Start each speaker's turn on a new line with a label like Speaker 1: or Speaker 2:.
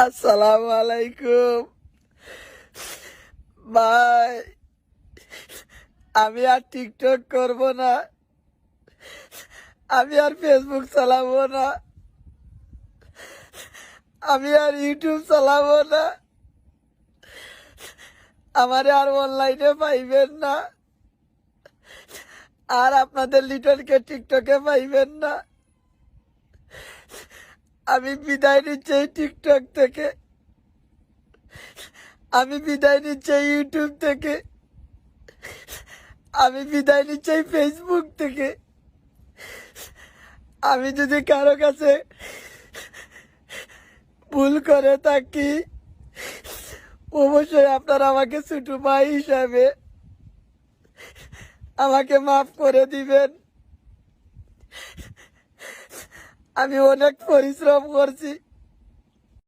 Speaker 1: আসসালামু আলাইকুম ভাই। আমি আর টিকটক করব না, আমি আর ফেসবুক চালাবো না, আমি আর ইউটিউব চালাবো না। আমারে আর অনলাইনে পাইবেন না, আর আপনাদের লিটনকে টিকটকে পাইবেন না। আমি বিদায় নিচ্ছি এই টিকটক থেকে, আমি বিদায় নিচ্ছি এই ইউটিউব থেকে, আমি বিদায় নিচ্ছি এই ফেসবুক থেকে। আমি যদি কারো কাছে ভুল করে থাকি, অবশ্যই আপনারা আমাকে ছোট ভাই হিসাবে আমাকে মাফ করে দিবেন। আমি অনেক পরিশ্রম করছি,